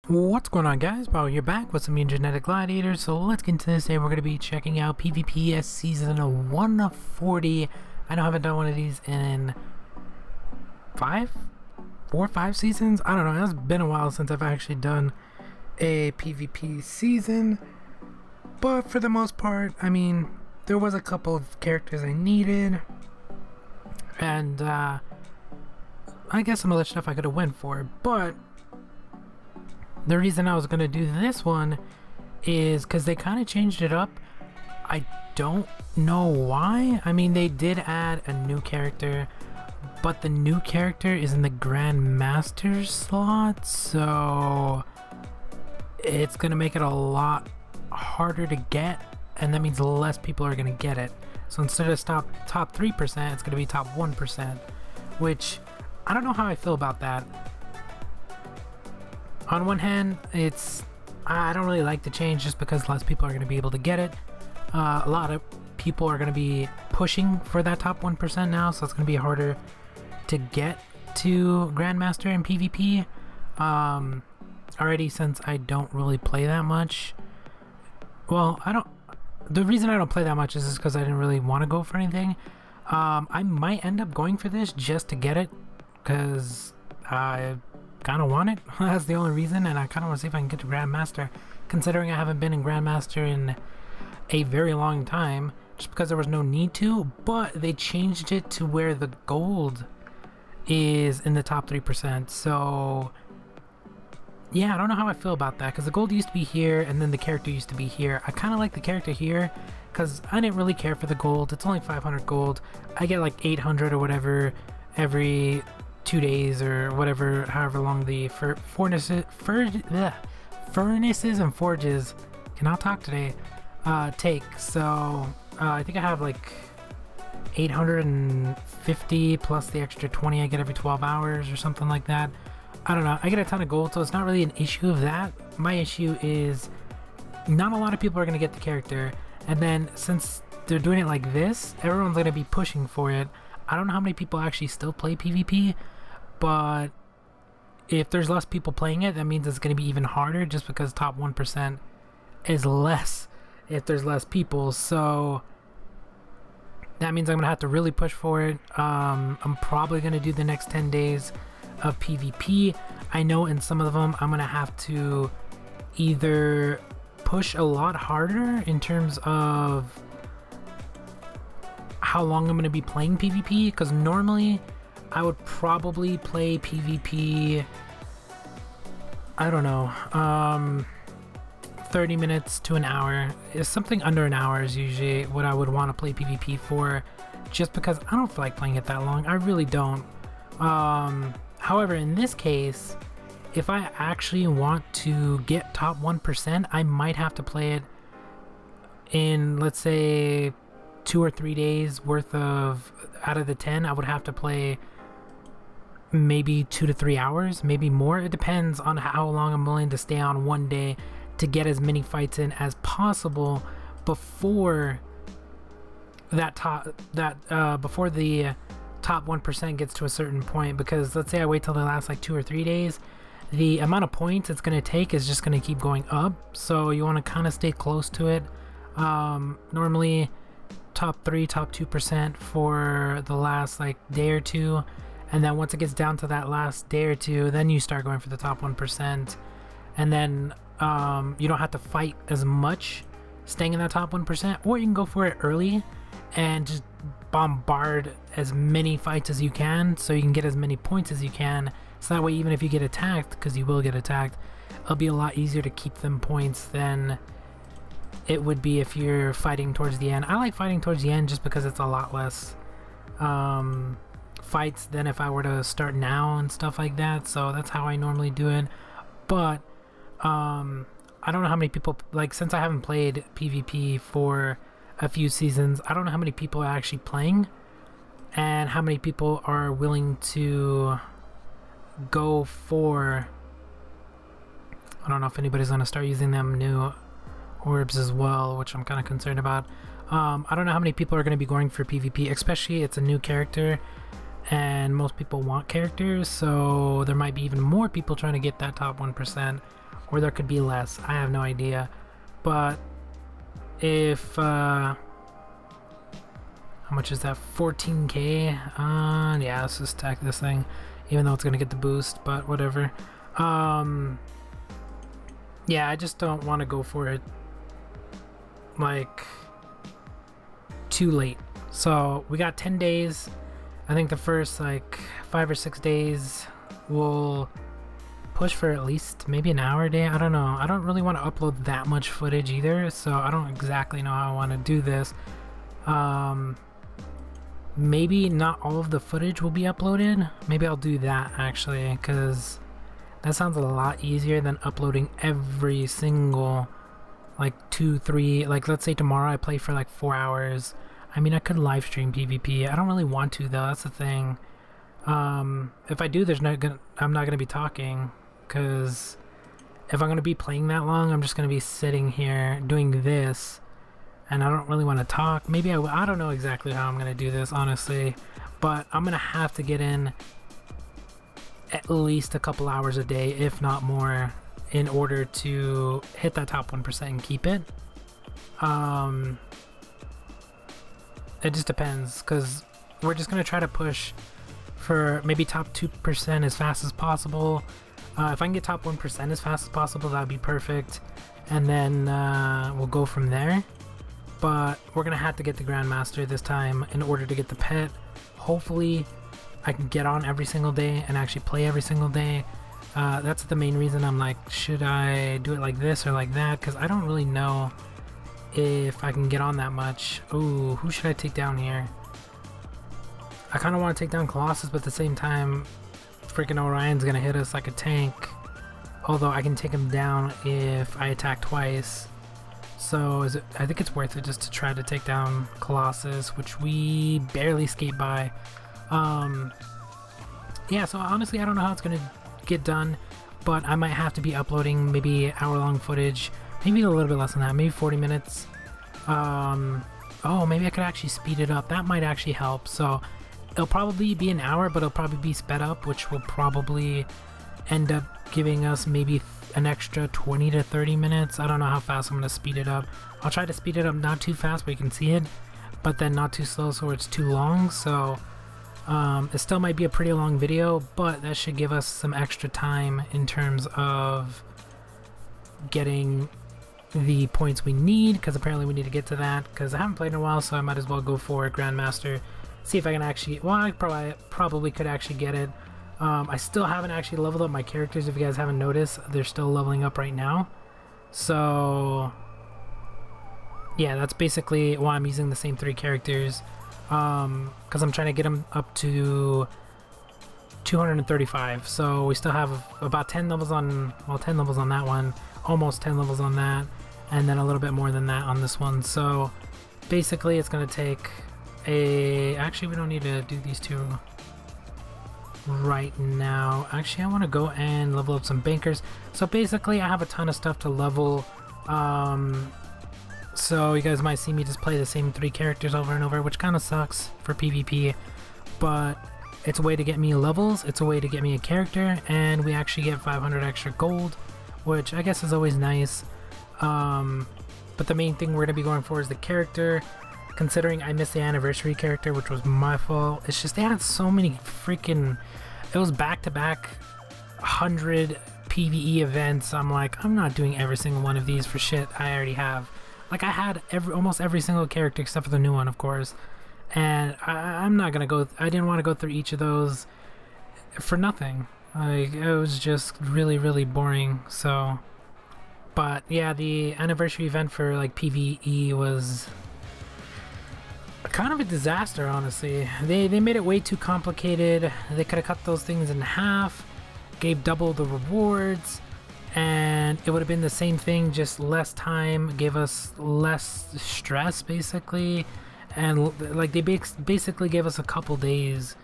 What's going on, guys? Well, you're back with some genetic gladiators, so let's get into this. Today we're going to be checking out PvP season 140. I know I haven't done one of these in 4 or 5 seasons. I don't know, it's been a while since I've actually done a PvP season, but for the most part, I mean, there was a couple of characters I needed, and I guess some other stuff I could have went for, but the reason I was going to do this one is because they kind of changed it up. I don't know why. I mean, they did add a new character, but the new character is in the Grandmaster slot, so it's going to make it a lot harder to get, and that means less people are going to get it. So instead of top 3%, it's going to be top 1%, which I don't know how I feel about that. On one hand, I don't really like the change just because less people are going to be able to get it. A lot of people are going to be pushing for that top 1% now, so it's going to be harder to get to Grandmaster in PvP. Already, since I don't really play that much. Well, the reason I don't play that much is because I didn't really want to go for anything. I might end up going for this just to get it, because I kind of want it. That's the only reason, and I kind of want to see if I can get to Grandmaster, considering I haven't been in Grandmaster in a very long time, just because there was no need to. But they changed it to where the gold is in the top 3%, so yeah, I don't know how I feel about that, because the gold used to be here and then the character used to be here. I kind of like the character here because I didn't really care for the gold. It's only 500 gold. I get like 800 or whatever every 2 days or whatever, however long the furnaces and forges, cannot talk today, take. So I think I have like 850 plus the extra 20 I get every 12 hours or something like that. I don't know, I get a ton of gold, so it's not really an issue of that. My issue is not a lot of people are going to get the character, and then since they're doing it like this, everyone's going to be pushing for it. I don't know how many people actually still play PvP, but if there's less people playing it, that means it's going to be even harder, just because top 1% is less if there's less people. So that means I'm going to have to really push for it. I'm probably going to do the next 10 days of PvP. I know in some of them I'm going to have to either push a lot harder in terms of how long I'm going to be playing PvP, because normally I would probably play PvP, I don't know, 30 minutes to an hour. Something under an hour is usually what I would want to play PvP for, just because I don't feel like playing it that long. I really don't. However, in this case, if I actually want to get top 1%, I might have to play it in, let's say, 2 or 3 days worth of, out of the 10, I would have to play maybe 2 to 3 hours, maybe more. It depends on how long I'm willing to stay on one day to get as many fights in as possible before before the top 1% gets to a certain point. Because let's say I wait till the last like 2 or 3 days, the amount of points it's going to take is just going to keep going up, so you want to kind of stay close to it. Normally top 3, top 2% for the last like day or two, and then once it gets down to that last day or two, then you start going for the top 1%, and then you don't have to fight as much staying in that top 1%, or you can go for it early and just bombard as many fights as you can, so you can get as many points as you can, so that way even if you get attacked, because you will get attacked, it'll be a lot easier to keep them points than it would be if you're fighting towards the end. I like fighting towards the end just because it's a lot less fights than if I were to start now and stuff like that, so that's how I normally do it. But I don't know how many people, like, since I haven't played PvP for a few seasons, I don't know how many people are actually playing and how many people are willing to go for, I don't know if anybody's going to start using them new orbs as well, which I'm kind of concerned about. I don't know how many people are going to be going for PvP, especially it's a new character and most people want characters, so there might be even more people trying to get that top 1%, or there could be less. I have no idea. But if how much is that? 14k? Yeah, let's just stack this thing, even though it's gonna get the boost, but whatever. Yeah, I just don't want to go for it like too late. So we got 10 days. I think the first like 5 or 6 days we'll push for at least maybe an hour a day. I don't know. I don't really want to upload that much footage either, so I don't exactly know how I want to do this. Maybe not all of the footage will be uploaded. Maybe I'll do that actually, because that sounds a lot easier than uploading every single like 2-3, like let's say tomorrow I play for like 4 hours. I mean, I could live stream PvP. I don't really want to though, that's the thing. If I do, I'm not gonna be talking, because if I'm gonna be playing that long, I'm just gonna be sitting here doing this, and I don't really want to talk. Maybe I don't know exactly how I'm gonna do this, honestly, but I'm gonna have to get in at least a couple hours a day, if not more, in order to hit that top 1% and keep it. It just depends, because we're just gonna try to push for maybe top 2% as fast as possible. If I can get top 1% as fast as possible, that would be perfect, and then we'll go from there. But we're gonna have to get the Grandmaster this time in order to get the pet. Hopefully I can get on every single day and actually play every single day. That's the main reason I'm like, should I do it like this or like that? Because I don't really know if I can get on that much. Ooh, who should I take down here? I kind of want to take down Colossus, but at the same time, freaking Orion's gonna hit us like a tank. Although I can take him down if I attack twice. So I think it's worth it just to try to take down Colossus, which we barely skate by. Yeah, so honestly I don't know how it's gonna get done, but I might have to be uploading maybe hour-long footage, maybe a little bit less than that, maybe 40 minutes. Oh, maybe I could actually speed it up. That might actually help. So it'll probably be an hour, but it'll probably be sped up, which will probably end up giving us maybe an extra 20 to 30 minutes. I don't know how fast I'm going to speed it up. I'll try to speed it up not too fast where you can see it, but then not too slow so it's too long. So it still might be a pretty long video, but that should give us some extra time in terms of getting the points we need, because apparently we need to get to that, because I haven't played in a while, so I might as well go for Grandmaster, see if I can actually, well, I probably could actually get it. I still haven't actually leveled up my characters. If you guys haven't noticed, they're still leveling up right now. So yeah, that's basically why I'm using the same 3 characters, because I'm trying to get them up to 235. So we still have about 10 levels on, well, 10 levels on that one, almost 10 levels on that, and then a little bit more than that on this one. So basically it's going to take actually we don't need to do these 2 right now. Actually I want to go and level up some bankers. So basically I have a ton of stuff to level, so you guys might see me just play the same 3 characters over and over, which kind of sucks for PvP, but it's a way to get me levels, it's a way to get me a character, and we actually get 500 extra gold, which I guess is always nice. But the main thing we're going to be going for is the character. Considering I missed the anniversary character, which was my fault. It's just they had so many freaking, it was back-to-back 100 PvE events. I'm like, I'm not doing every single one of these for shit I already have. Like, I had almost every single character except for the new one, of course. And I'm not gonna go, I didn't want to go through each of those for nothing. Like, it was just really, really boring. So, but yeah, the anniversary event for like PvE was kind of a disaster, honestly. They made it way too complicated. They could have cut those things in half, gave double the rewards, and it would have been the same thing, just less time, gave us less stress basically, and like they basically gave us a couple days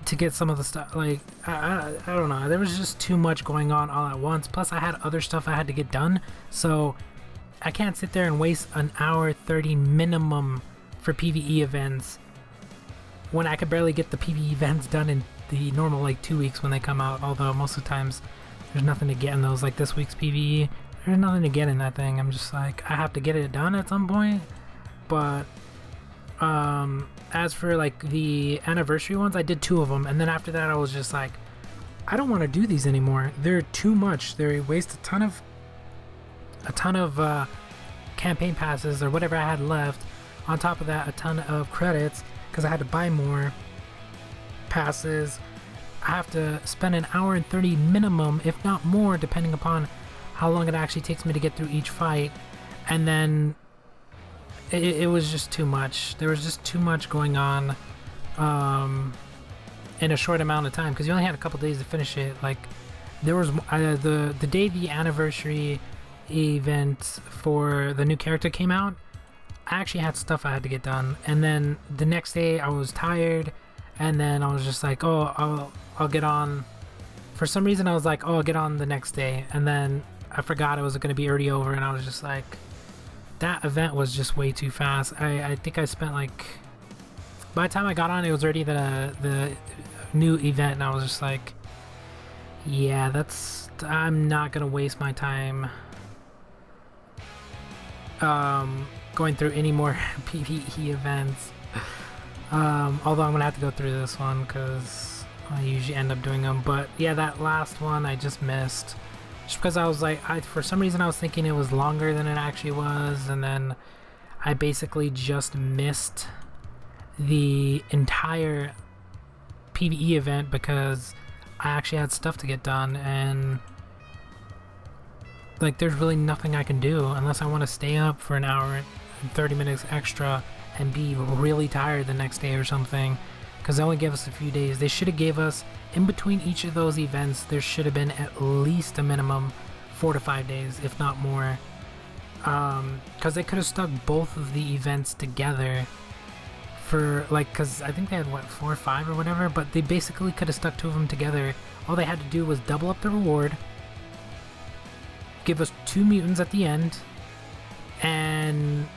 to get some of the stuff. Like I don't know, there was just too much going on all at once, plus I had other stuff I had to get done, so I can't sit there and waste an hour 30 minimum for PvE events when I could barely get the PvE events done in the normal like 2 weeks when they come out, although most of the times There's nothing to get in those, like this week's PvE. There's nothing to get in that thing. I'm just like, I have to get it done at some point. But as for like the anniversary ones, I did 2 of them, and then after that I was just like, I don't want to do these anymore. They're too much. They waste a ton of campaign passes or whatever I had left. On top of that, a ton of credits because I had to buy more passes. I have to spend an hour and 30 minimum, if not more, depending upon how long it actually takes me to get through each fight. And then it was just too much. There was just too much going on in a short amount of time, because you only had a couple days to finish it. Like, there was the day the anniversary event for the new character came out, I actually had stuff I had to get done, and then the next day I was tired, and then I was just like, oh, I'll get on. For some reason I was like, oh, I'll get on the next day, and then I forgot it was going to be already over, and I was just like, that event was just way too fast. I think I spent like, by the time I got on, it was already the new event, and I was just like, yeah, I'm not gonna waste my time going through any more PvE events. Although I'm gonna have to go through this one because I usually end up doing them. But yeah, that last one I just missed, just because I was like, for some reason I was thinking it was longer than it actually was, and then I basically just missed the entire PvE event because I actually had stuff to get done, and like there's really nothing I can do unless I want to stay up for an hour and 30 minutes extra and be really tired the next day or something, because they only gave us a few days. They should have gave us, in between each of those events, there should have been at least a minimum 4 to 5 days, if not more, because they could have stuck both of the events together for like, because I think they had what, 4 or 5 or whatever, but they basically could have stuck 2 of them together. All they had to do was double up the reward, give us 2 mutants at the end, and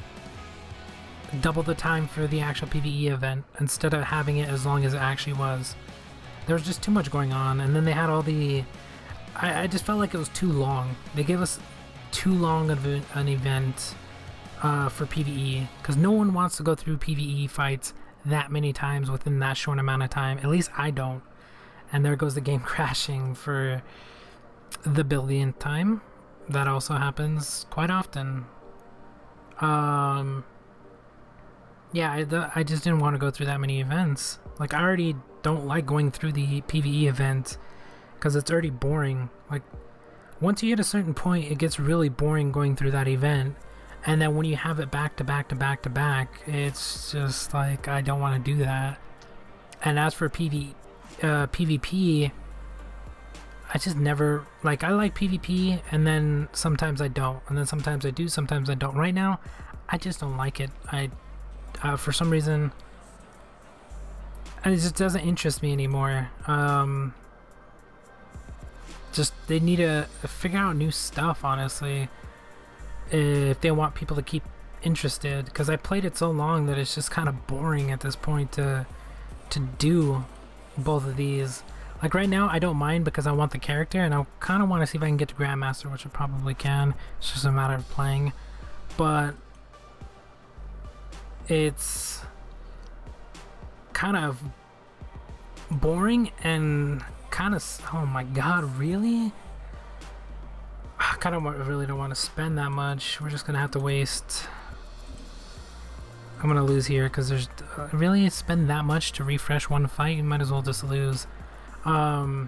double the time for the actual PvE event instead of having it as long as it actually was. There was just too much going on, and then they had all the... I just felt like it was too long. They gave us too long of an event for PvE, because no one wants to go through PvE fights that many times within that short amount of time. At least I don't. And there goes the game crashing for the billionth time. That also happens quite often. Yeah, I just didn't want to go through that many events. Like, I already don't like going through the PvE event because it's already boring. Like, once you hit a certain point, it gets really boring going through that event. And then when you have it back to back to back to back, it's just like, I don't want to do that. And as for PvP, I just never, like, I like PvP, and then sometimes I don't, and then sometimes I do, sometimes I don't. Right now, I just don't like it. For some reason, it just doesn't interest me anymore. Just, they need to figure out new stuff, honestly, if they want people to keep interested, because I played it so long that it's just kind of boring at this point to do both of these. Like right now, I don't mind because I want the character, and I kind of want to see if I can get to Grandmaster, which I probably can. It's just a matter of playing. But it's kind of boring and kind of, oh my god, really? I kind of really don't want to spend that much. We're just going to have to waste... I'm going to lose here because there's... really spend that much to refresh one fight? You might as well just lose. Yeah,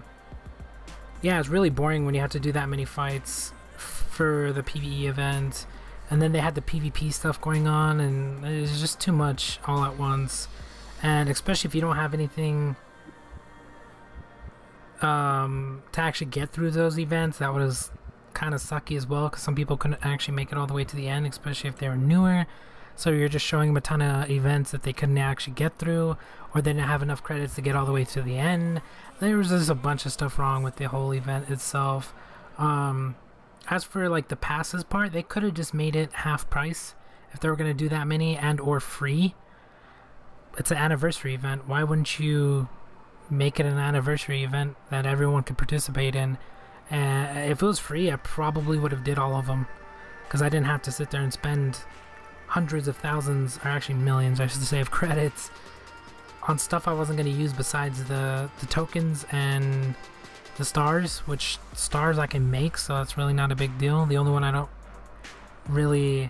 it's really boring when you have to do that many fights for the PvE event, and then they had the PvP stuff going on, and it's just too much all at once. And especially if you don't have anything to actually get through those events, that was kind of sucky as well, because some people couldn't actually make it all the way to the end, especially if they were newer. So you're just showing them a ton of events that they couldn't actually get through, or they didn't have enough credits to get all the way to the end. There was just a bunch of stuff wrong with the whole event itself. As for like the passes part, they could have just made it half price if they were going to do that many, and or free. It's an anniversary event. Why wouldn't you make it an anniversary event that everyone could participate in? And if it was free, I probably would have did all of them, because I didn't have to sit there and spend hundreds of thousands, or actually millions, I should say, of credits on stuff I wasn't going to use besides the tokens and the stars, which stars I can make, so that's really not a big deal. The only one I don't really,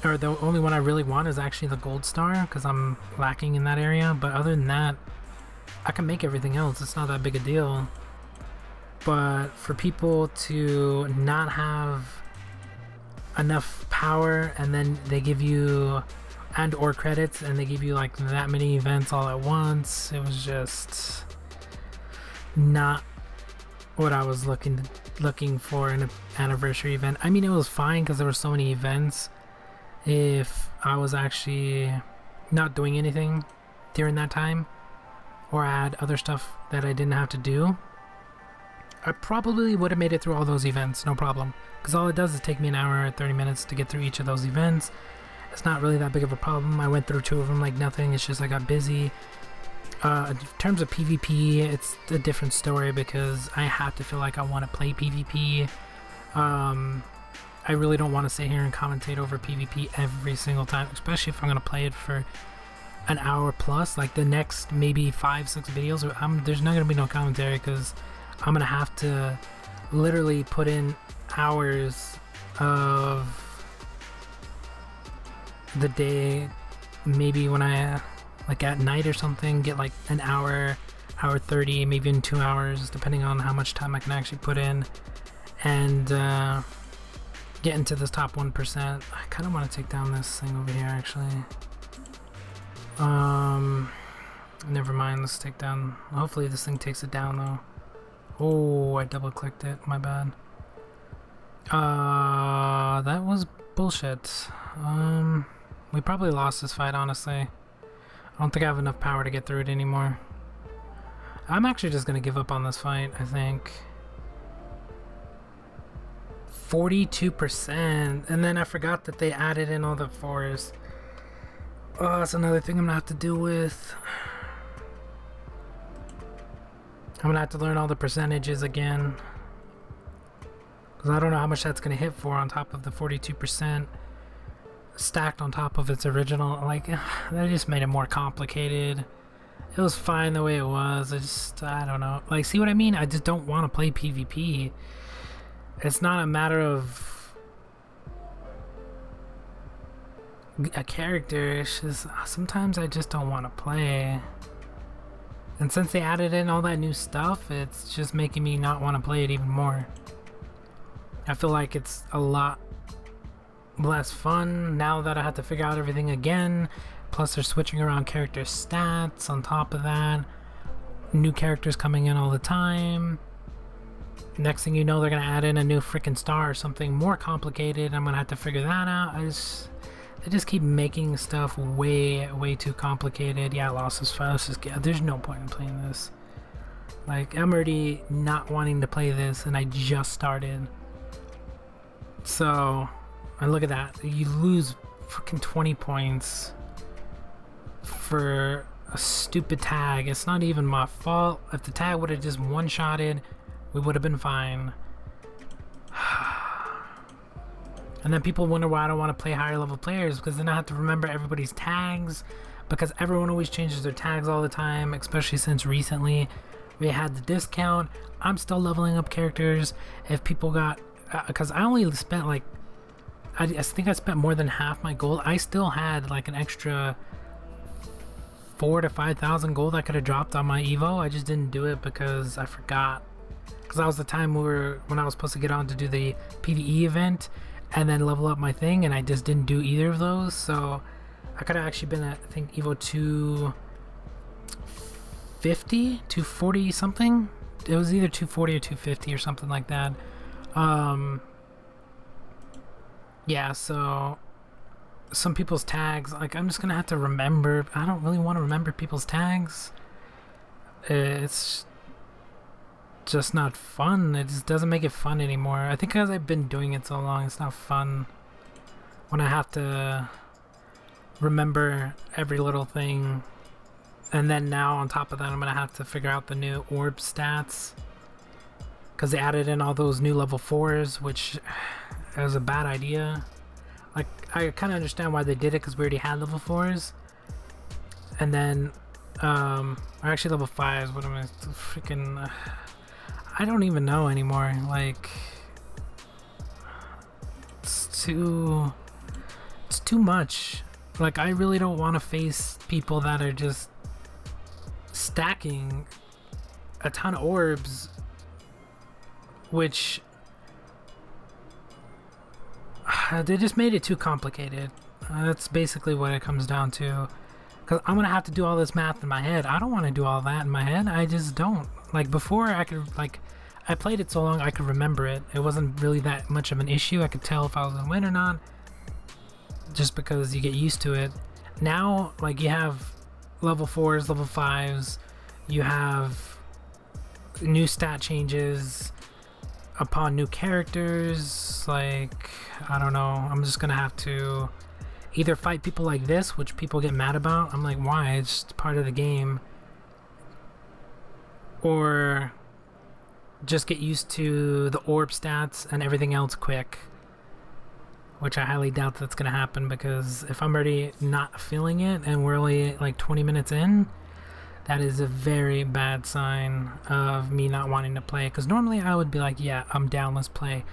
or the only one I really want is actually the gold star, because I'm lacking in that area. But other than that, I can make everything else. It's not that big a deal. But for people to not have enough power, and then they give you and or credits, and they give you like that many events all at once, it was just not what I was looking for in an anniversary event. I mean, it was fine because there were so many events. If I was actually not doing anything during that time, or I had other stuff that I didn't have to do, I probably would have made it through all those events, no problem. Because all it does is take me an hour or 30 minutes to get through each of those events. It's not really that big of a problem. I went through 2 of them like nothing. It's just I got busy. In terms of PvP, it's a different story because I have to feel like I want to play PvP. I really don't want to sit here and commentate over PvP every single time, especially if I'm going to play it for an hour plus. Like the next maybe 5-6 videos, there's not going to be no commentary because I'm going to have to literally put in hours of the day, maybe when I like at night or something, get like an hour 30, maybe in 2 hours, depending on how much time I can actually put in, and get into this top 1%. I kind of want to take down this thing over here actually. Never mind, let's take down, hopefully this thing takes it down though. Oh, I double clicked it, my bad. That was bullshit. We probably lost this fight, honestly. I don't think I have enough power to get through it anymore. I'm actually just gonna give up on this fight, I think. 42%, and then I forgot that they added in all the forests. Oh, that's another thing I'm gonna have to deal with. I'm gonna have to learn all the percentages again, because I don't know how much that's gonna hit for on top of the 42% stacked on top of its original. Like, that just made it more complicated. It was fine the way it was. I don't know. Like, see what I mean? I just don't want to play PvP. It's not a matter of a character. It's just sometimes I just don't want to play. And since they added in all that new stuff, it's just making me not want to play it even more. I feel like it's a lot less fun now that I have to figure out everything again. Plus they're switching around character stats on top of that. New characters coming in all the time. Next thing you know, they're gonna add in a new freaking star or something more complicated. I'm gonna have to figure that out. They just keep making stuff way too complicated. Yeah, I lost this file. There's no point in playing this. Like, I'm already not wanting to play this and I just started. So, and look at that. You lose freaking 20 points for a stupid tag. It's not even my fault. If the tag would have just one-shotted, we would have been fine. And then people wonder why I don't want to play higher level players, because then I have to remember everybody's tags, because everyone always changes their tags all the time, especially since recently we had the discount. I'm still leveling up characters. If people got, because I only spent like, I think I spent more than half my gold. I still had like an extra 4,000 to 5,000 gold I could have dropped on my Evo. I just didn't do it because I forgot. Because that was the time when I was supposed to get on to do the PvE event and then level up my thing, and I just didn't do either of those. So I could have actually been at, I think, Evo 250, 240 something. It was either 240 or 250 or something like that. Yeah, so some people's tags, like, I'm just gonna have to remember. I don't really want to remember people's tags. It's just not fun. It just doesn't make it fun anymore. I think because I've been doing it so long, it's not fun when I have to remember every little thing. And then now on top of that, I'm gonna have to figure out the new orb stats. because they added in all those new level 4s, which was a bad idea. Like, I kind of understand why they did it, because we already had level 4s. And then, or actually level 5s, what am I, freaking, I don't even know anymore. Like, it's too much. Like, I really don't want to face people that are just stacking a ton of orbs, which they just made it too complicated. That's basically what it comes down to. Because I'm gonna have to do all this math in my head. I don't want to do all that in my head. I just don't. Like, before, I could, like, I played it so long I could remember it. It wasn't really that much of an issue. I could tell if I was gonna win or not, just because you get used to it. Now, like, you have level 4s, level 5s, you have new stat changes upon new characters. Like, I don't know, I'm just gonna have to either fight people like this, which people get mad about. I'm like, why? It's just part of the game. Or just get used to the orb stats and everything else quick, which I highly doubt that's gonna happen, because if I'm already not feeling it and we're only like 20 minutes in, that is a very bad sign of me not wanting to play. Because normally I would be like, yeah, I'm down, let's play,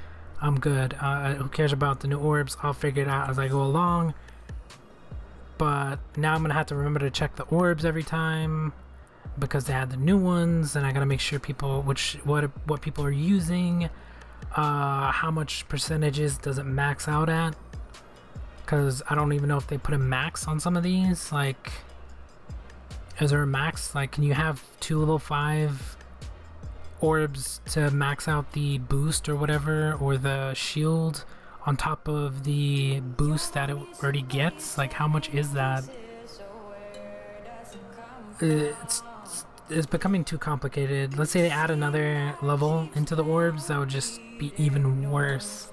I'm good, who cares about the new orbs, I'll figure it out as I go along. But now I'm gonna have to remember to check the orbs every time, because they had the new ones, and I gotta make sure people, what people are using, how much percentages does it max out at, because I don't even know if they put a max on some of these. Like, is there a max? Like, can you have 2 level 5 orbs to max out the boost or whatever, or the shield on top of the boost that it already gets? Like, how much is that? It's becoming too complicated. Let's say they add another level into the orbs, that would just be even worse.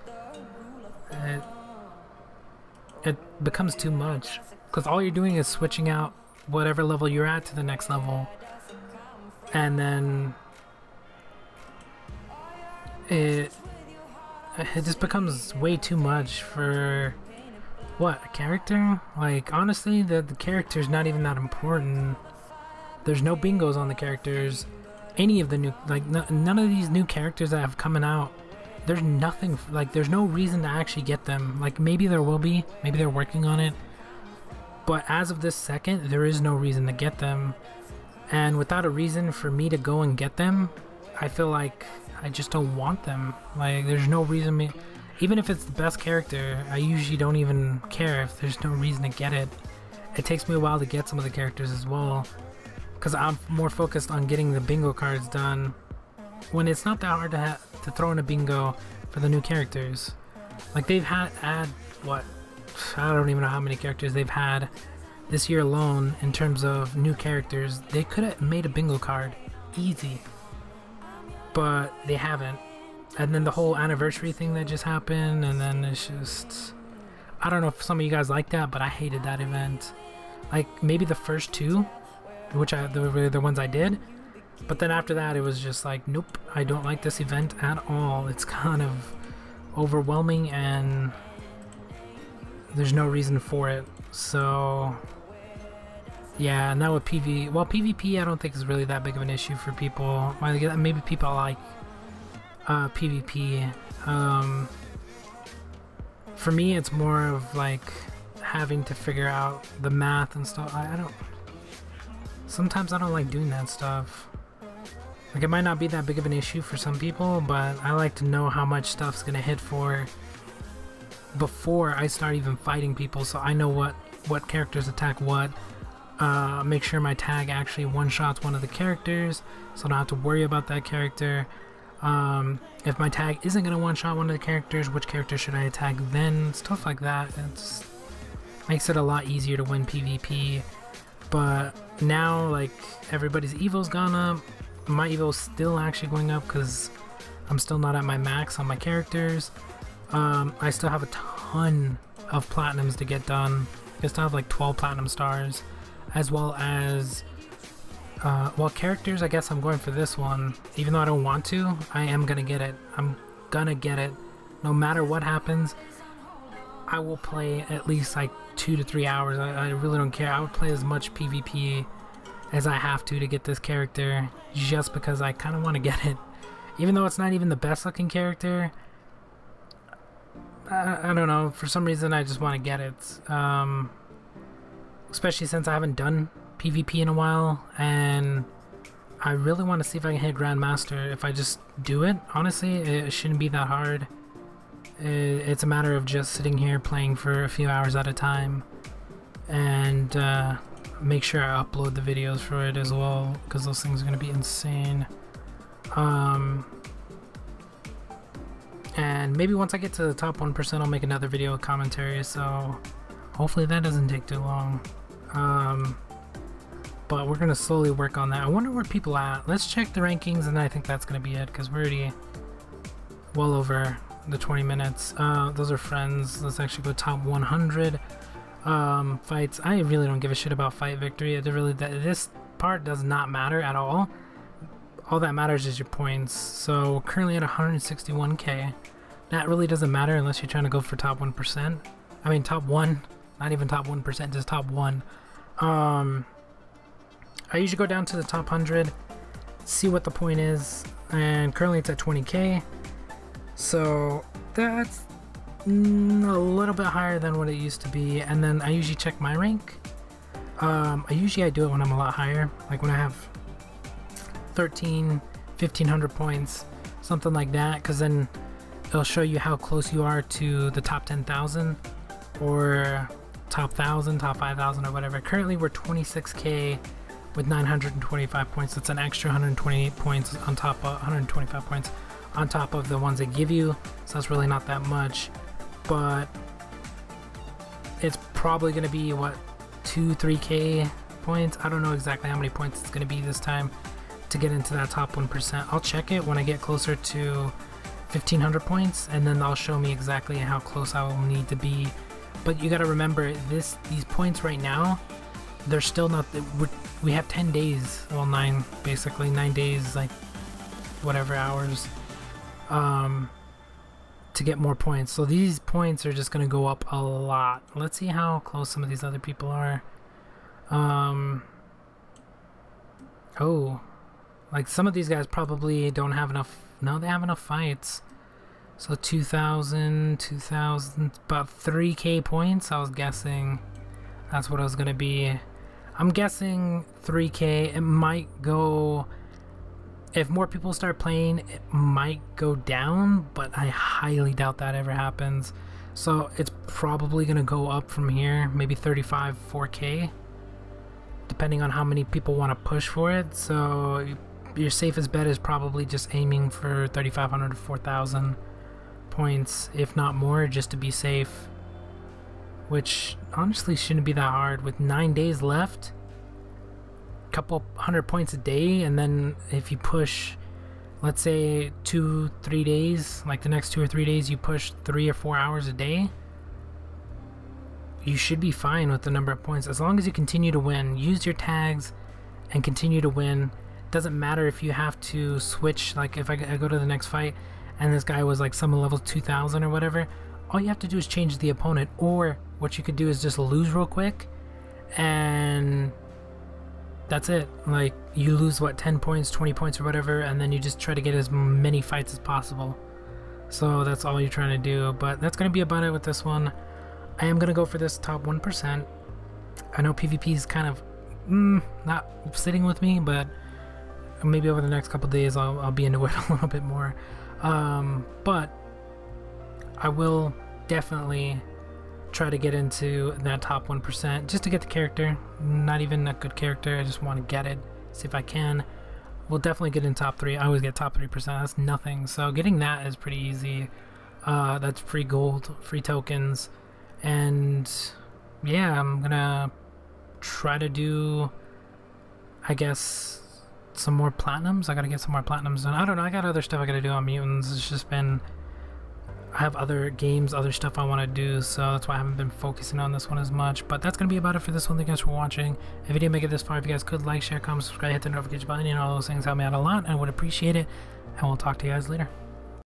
It becomes too much, because all you're doing is switching out whatever level you're at to the next level, and then it just becomes way too much for what, a character? Like, honestly, the character's not even that important. There's no bingos on the characters. Any of the new, like, none of these new characters that have coming out, there's nothing, like, there's no reason to actually get them. Like, maybe there will be, maybe they're working on it, but as of this second, there is no reason to get them. And without a reason for me to go and get them, I feel like I just don't want them. Like, there's no reason, even if it's the best character, I usually don't even care if there's no reason to get it. It takes me a while to get some of the characters as well, because I'm more focused on getting the bingo cards done, when it's not that hard to throw in a bingo for the new characters. Like, they've had what, I don't even know how many characters they've had this year alone in terms of new characters. They could have made a bingo card easy, but they haven't. And then the whole anniversary thing that just happened, and then it's just, I don't know if some of you guys like that, but I hated that event. Like, maybe the first 2, which were the ones I did, but then after that it was just like, nope, I don't like this event at all. It's kind of overwhelming and there's no reason for it. So yeah, now with PvP I don't think is really that big of an issue for people. Maybe people like PvP. For me, it's more of like having to figure out the math and stuff. Sometimes I don't like doing that stuff. Like, it might not be that big of an issue for some people, but I like to know how much stuff's gonna hit for before I start even fighting people, so I know what characters attack what. Make sure my tag actually one-shots one of the characters, so I don't have to worry about that character. If my tag isn't gonna one-shot one of the characters, which character should I attack then? Stuff like that. It makes it a lot easier to win PvP. But now, like, everybody's evo's gone up. My evo's still actually going up because I'm still not at my max on my characters. I still have a ton of platinums to get done. I still have like 12 platinum stars, as well as Well, characters, I guess I'm going for this one. Even though I don't want to, I am gonna get it. I'm gonna get it. No matter what happens, I will play at least like 2 to 3 hours. I really don't care. I would play as much PvP as I have to get this character, just because I kind of want to get it. Even though it's not even the best looking character, I don't know, for some reason I just want to get it. Especially since I haven't done PvP in a while, and I really want to see if I can hit Grandmaster. If I just do it, honestly, it shouldn't be that hard. It's a matter of just sitting here playing for a few hours at a time, and make sure I upload the videos for it as well, because those things are going to be insane. And maybe once I get to the top 1%, I'll make another video with commentary, so hopefully that doesn't take too long. But we're going to slowly work on that. I wonder where people are at. Let's check the rankings, and I think that's going to be it, because we're already well over the 20 minutes. Those are friends. Let's actually go top 100 fights. I really don't give a shit about fight victory. This part does not matter at all. All that matters is your points. So we're currently at 161k. That really doesn't matter unless you're trying to go for top 1%. I mean top 1, not even top 1%, just top 1. I usually go down to the top 100, see what the point is, and currently it's at 20k. So that's a little bit higher than what it used to be. And then I usually check my rank. I do it when I'm a lot higher, like when I have 1500 points, something like that, because then it'll show you how close you are to the top 10,000 or top 1,000, top 5,000 or whatever. Currently we're 26k with 925 points. That's an extra 128 points on top of 125 points on top of the ones they give you, so that's really not that much, but it's probably going to be what, 2-3k points. I don't know exactly how many points it's going to be this time to get into that top 1%. I'll check it when I get closer to 1,500 points, and then they'll show me exactly how close I will need to be. But you got to remember, these points right now, they're still not. We have 10 days, well, 9 basically, 9 days, like whatever hours, to get more points. So these points are just gonna go up a lot. Let's see how close some of these other people are. Oh, like some of these guys probably don't have enough. No, they have enough fights. So 2,000, about 3k points. I was guessing that's what it was gonna be. I'm guessing 3k. It might go, if more people start playing, it might go down, but I highly doubt that ever happens. So it's probably gonna go up from here, maybe 35, 4k, depending on how many people want to push for it. So your safest bet is probably just aiming for 3,500 to 4,000 points, if not more, just to be safe, which honestly shouldn't be that hard. With 9 days left, couple 100 points a day, and then if you push, let's say 2-3 days, like the next 2 or 3 days you push 3 or 4 hours a day, you should be fine with the number of points, as long as you continue to win. Use your tags and continue to win. Doesn't matter if you have to switch, like if I go to the next fight and this guy was like summon level 2,000 or whatever, all you have to do is change the opponent, or what you could do is just lose real quick, and that's it. Like, you lose what, 10 points, 20 points or whatever, and then you just try to get as many fights as possible. So that's all you're trying to do. But that's going to be about it with this one. I am going to go for this top 1%. I know PvP is kind of not sitting with me, but maybe over the next couple days I'll be into it a little bit more. But I will definitely try to get into that top 1% just to get the character. Not even a good character, I just want to get it, see if I can. We'll definitely get in top 3. I always get top 3%, that's nothing. So getting that is pretty easy. That's free gold, free tokens, and yeah, I'm gonna try to do, I guess, some more platinums. I gotta get some more platinums done. I don't know, I got other stuff I gotta do on Mutants. It's just been I have other games, other stuff I want to do, so that's why I haven't been focusing on this one as much. But that's going to be about it for this one. Thank you guys for watching. If you didn't make it this far, if you guys could like, share, comment, subscribe, hit the notification button, and all those things help me out a lot. I would appreciate it. And we'll talk to you guys later.